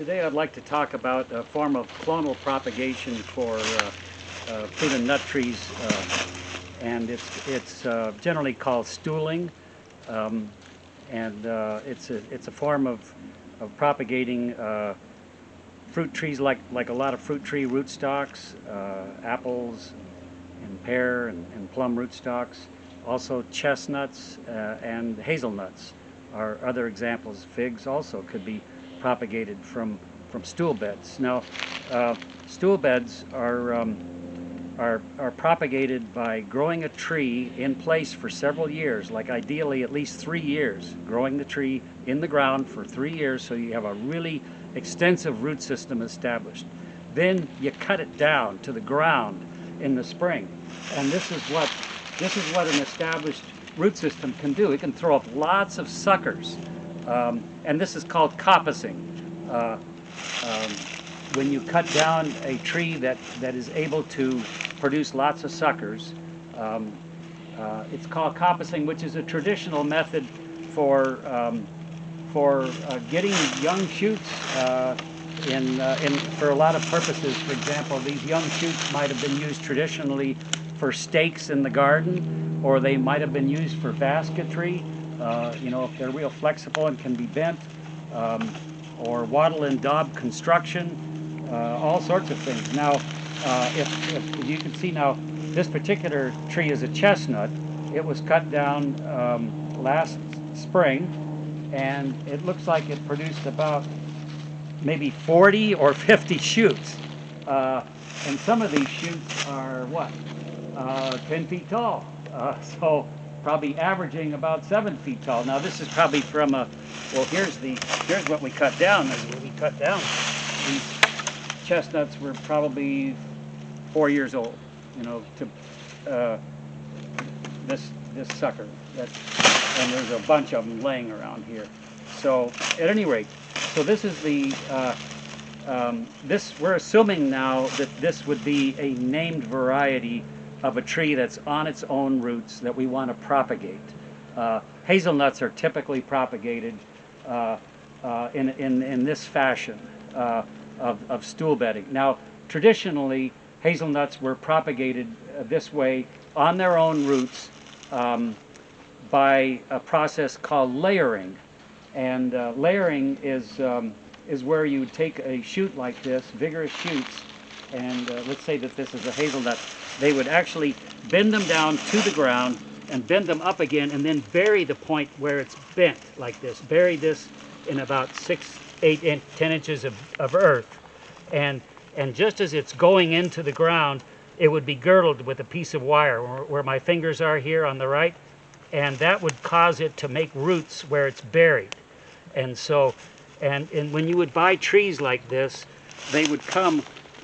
Today I'd like to talk about a form of clonal propagation for fruit and nut trees, and it's generally called stooling, and it's a form of propagating fruit trees like a lot of fruit tree rootstocks, apples and pear and plum rootstocks. Also chestnuts and hazelnuts are other examples. Figs also could be propagated from stool beds. Now, stool beds are propagated by growing a tree in place for several years, like ideally at least 3 years, growing the tree in the ground for 3 years so you have a really extensive root system established. Then you cut it down to the ground in the spring, and this is what an established root system can do. It can throw up lots of suckers, and this is called coppicing. When you cut down a tree that is able to produce lots of suckers, it's called coppicing, which is a traditional method for getting young shoots for a lot of purposes. For example, these young shoots might have been used traditionally for stakes in the garden, or they might have been used for basketry, if they're real flexible and can be bent, or wattle and daub construction, all sorts of things. Now, if you can see now, this particular tree is a chestnut. It was cut down last spring, and it looks like it produced about maybe 40 or 50 shoots. And some of these shoots are 10 feet tall. So probably averaging about 7 feet tall. Now this is probably from here's what we cut down. We cut down. These chestnuts were probably 4 years old, to this sucker. And there's a bunch of them laying around here. So at any rate, so this is the we're assuming now that this would be a named variety of a tree that's on its own roots that we want to propagate. Hazelnuts are typically propagated in this fashion of stool bedding. Now, traditionally, hazelnuts were propagated this way on their own roots by a process called layering. And layering is where you would take a shoot like this, vigorous shoots, and let's say that this is a hazelnut. They would actually bend them down to the ground and bend them up again, and then bury the point where it's bent like this. Bury this in about 6, 8, 10 inches of earth, and just as it's going into the ground, it would be girdled with a piece of wire where my fingers are here on the right, and that would cause it to make roots where it's buried. And so, and when you would buy trees like this, they would come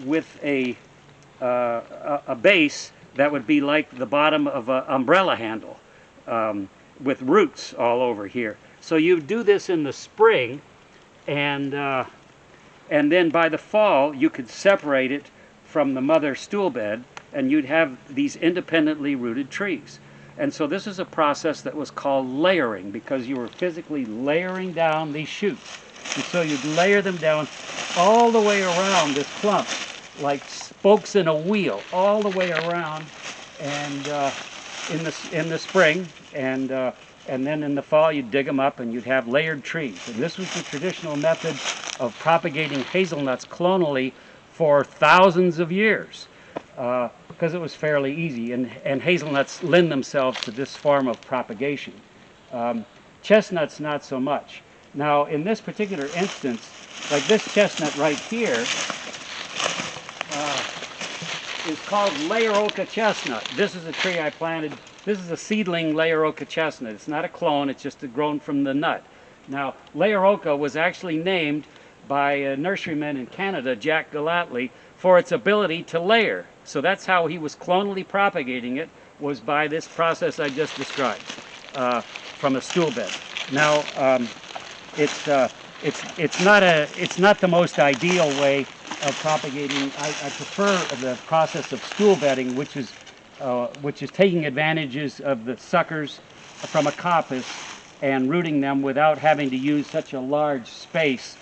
with a base that would be like the bottom of an umbrella handle, with roots all over here. So you do this in the spring, and then by the fall you could separate it from the mother stool bed, and you'd have these independently rooted trees. And so this is a process that was called layering, because you were physically layering down these shoots. And so you'd layer them down all the way around this clump, like spokes in a wheel, all the way around, and in the spring, and then in the fall you'd dig them up and you'd have layered trees. And this was the traditional method of propagating hazelnuts clonally for thousands of years, because it was fairly easy, and hazelnuts lend themselves to this form of propagation. Chestnuts not so much. Now in this particular instance, like this chestnut right here, is called Layeroka chestnut. This is a tree I planted. This is a seedling Layeroka chestnut. It's not a clone, it's just grown from the nut. Now, Layeroka was actually named by a nurseryman in Canada, Jack Gallatley, for its ability to layer. So that's how he was clonally propagating it, was by this process I just described, from a stool bed. Now, it's not the most ideal way of propagating. I prefer the process of stool bedding, which is taking advantages of the suckers from a coppice and rooting them without having to use such a large space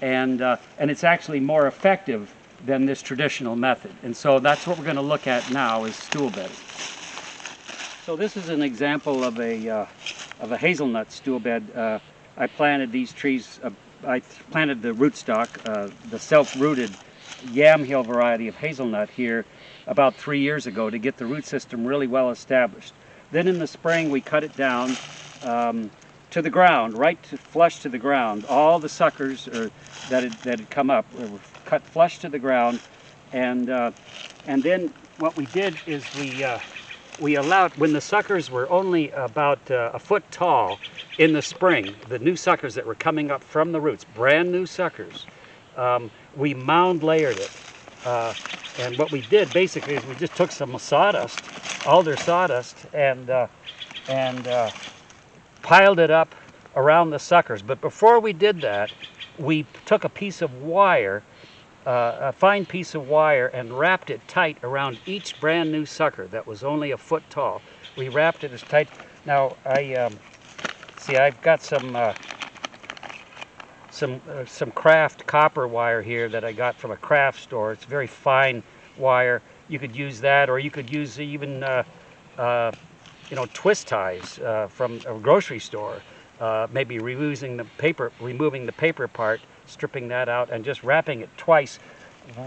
and it's actually more effective than this traditional method. And so that's what we're going to look at now, is stool bedding. So this is an example of a hazelnut stool bed. I planted these trees. I planted the rootstock, the self-rooted Yamhill variety of hazelnut here about 3 years ago to get the root system really well established. Then in the spring we cut it down to the ground, flush to the ground. All the suckers that had come up were cut flush to the ground, and then what we did is we allowed, when the suckers were only about a foot tall in the spring, the new suckers that were coming up from the roots, brand new suckers, we mound layered it. And what we did basically is we just took some sawdust, alder sawdust, and piled it up around the suckers. But before we did that, we took a piece of wire, a fine piece of wire, and wrapped it tight around each brand new sucker that was only a foot tall. We wrapped it as tight. Now I've got some craft copper wire here that I got from a craft store. It's very fine wire. You could use that, or you could use even twist ties from a grocery store. Maybe removing the paper part, stripping that out, and just wrapping it twice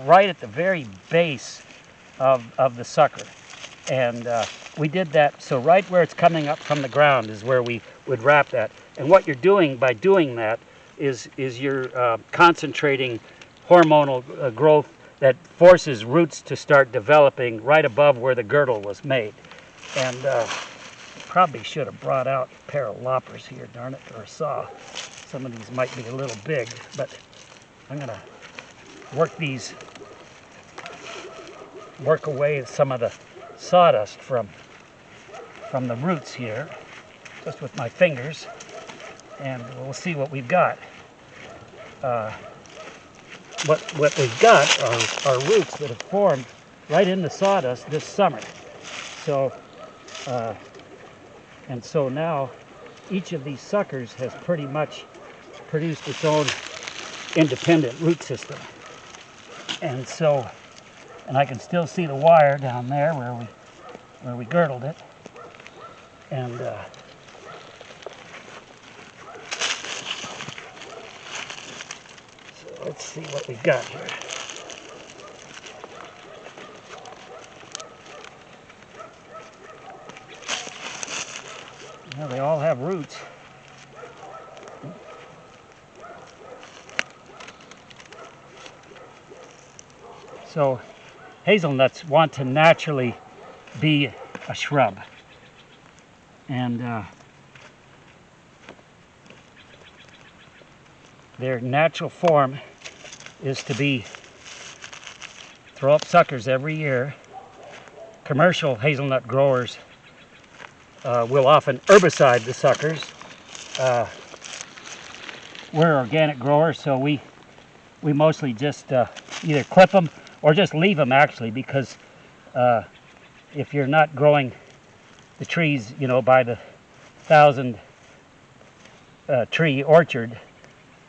right at the very base of the sucker. And we did that, so right where it's coming up from the ground is where we would wrap that. And what you're doing by doing that is you're concentrating hormonal growth that forces roots to start developing right above where the girdle was made. And probably should have brought out a pair of loppers here, darn it, or a saw. Some of these might be a little big, but I'm going to work away some of the sawdust from the roots here, just with my fingers, and we'll see what we've got. What we've got are roots that have formed right in the sawdust this summer. So, and so now each of these suckers has pretty much produced its own independent root system. And so, and I can still see the wire down there where we girdled it. And so let's see what we've got here. Well, they all have roots. So hazelnuts want to naturally be a shrub. And their natural form is to throw up suckers every year. Commercial hazelnut growers will often herbicide the suckers. We're organic growers, so we mostly just either clip them or just leave them, actually, because if you're not growing the trees, by the 1,000 tree orchard,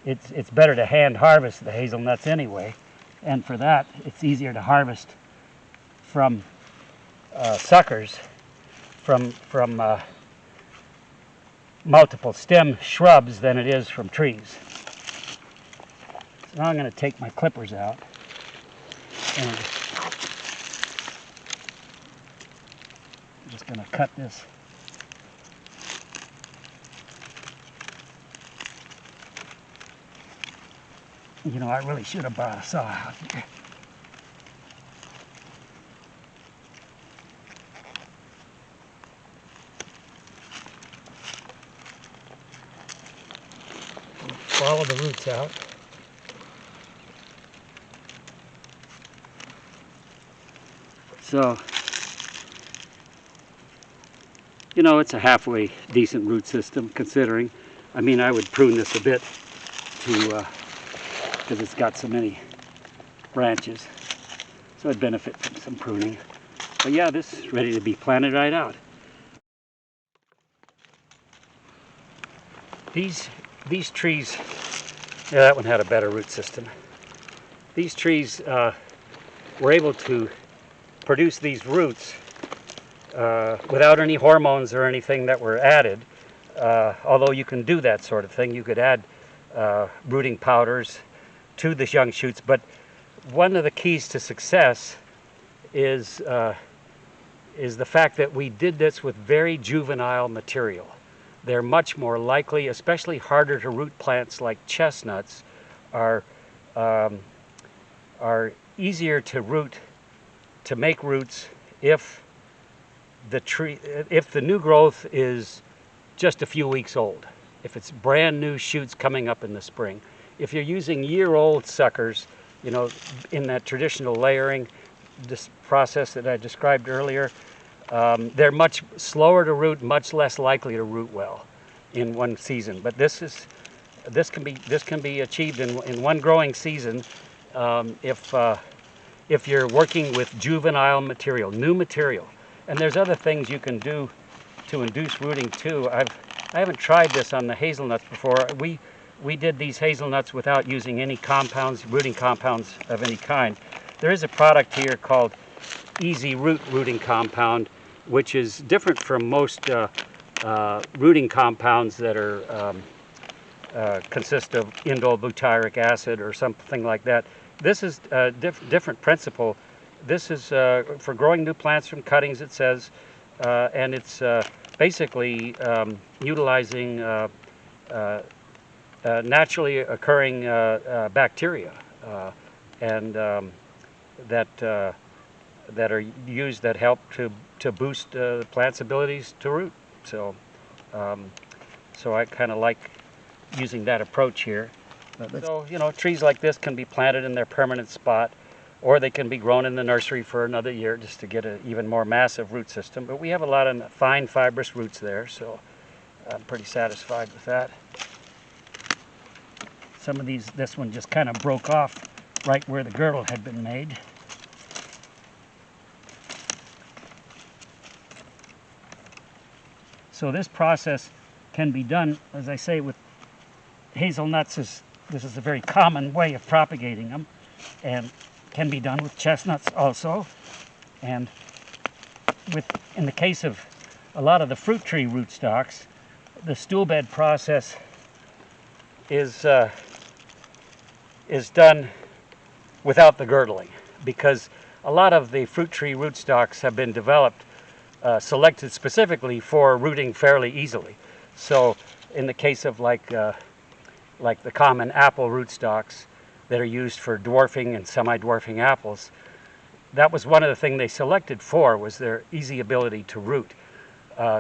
it's better to hand harvest the hazelnuts anyway. And for that, it's easier to harvest from suckers from multiple stem shrubs than it is from trees. So now I'm going to take my clippers out and I'm just going to cut this. I really should have brought a saw out here. Follow the roots out. So, it's a halfway decent root system, considering. I mean, I would prune this a bit because it's got so many branches. So I'd benefit from some pruning. But yeah, this is ready to be planted right out. These trees Yeah, that one had a better root system. These trees were able to produce these roots without any hormones or anything that were added. Although you can do that sort of thing, you could add rooting powders to the young shoots. But one of the keys to success is the fact that we did this with very juvenile material. They're much more likely, especially harder to root plants like chestnuts, are easier to root, to make roots if the new growth is just a few weeks old, if it's brand new shoots coming up in the spring. If you're using year-old suckers, you know, in that traditional layering, this process that I described earlier, they're much slower to root, much less likely to root well in one season. But this can be achieved in one growing season if you're working with juvenile material, new material. And there's other things you can do to induce rooting too. I haven't tried this on the hazelnuts before. We did these hazelnuts without using any compounds, rooting compounds of any kind. There is a product here called Easy Root Rooting Compound, which is different from most rooting compounds that are consist of indole butyric acid or something like that. This is a different principle. This is for growing new plants from cuttings, it says, and it's basically utilizing naturally occurring bacteria and that are used that help to boost the plant's abilities to root. So, so I kind of like using that approach here. So, you know, trees like this can be planted in their permanent spot, or they can be grown in the nursery for another year just to get an even more massive root system. But we have a lot of fine fibrous roots there, so I'm pretty satisfied with that. Some of these, this one just kind of broke off right where the girdle had been made. So this process can be done, as I say, with hazelnuts. This is a very common way of propagating them, and can be done with chestnuts also. And in the case of a lot of the fruit tree rootstocks, the stool bed process is done without the girdling, because a lot of the fruit tree rootstocks have been developed, selected specifically for rooting fairly easily. So in the case of like the common apple rootstocks that are used for dwarfing and semi-dwarfing apples, that was one of the things they selected for, was their easy ability to root.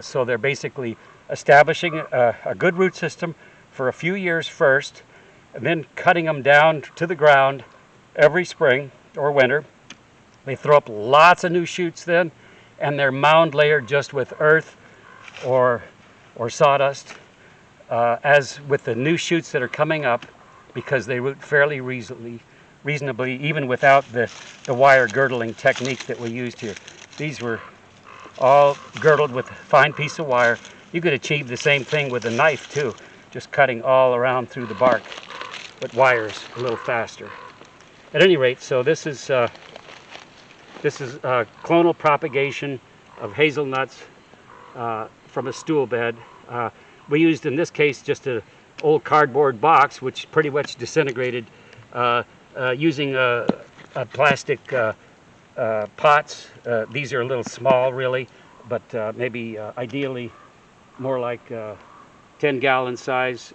So they're basically establishing a good root system for a few years first, and then cutting them down to the ground every spring or winter. They throw up lots of new shoots then, and they're mound layered just with earth or sawdust, as with the new shoots that are coming up, because they root fairly reasonably, even without the wire girdling technique that we used here. These were all girdled with a fine piece of wire. You could achieve the same thing with a knife too, just cutting all around through the bark, but wires a little faster. At any rate, so this is clonal propagation of hazelnuts from a stool bed. We used in this case just an old cardboard box, which pretty much disintegrated, using plastic pots. These are a little small really, but maybe ideally more like 10-gallon size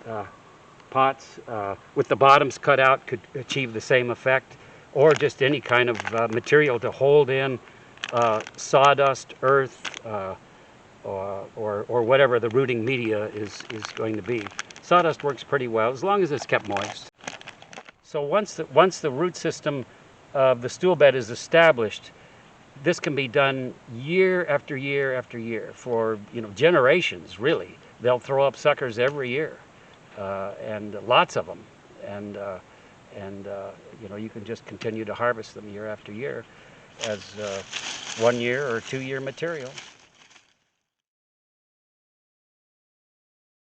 pots with the bottoms cut out could achieve the same effect, or just any kind of material to hold in sawdust, earth, or whatever the rooting media is going to be. Sawdust works pretty well as long as it's kept moist. So once the root system of the stool bed is established, this can be done year after year after year for, you know, generations really. They'll throw up suckers every year, and lots of them, and you know, you can just continue to harvest them year after year as 1 year or 2 year material.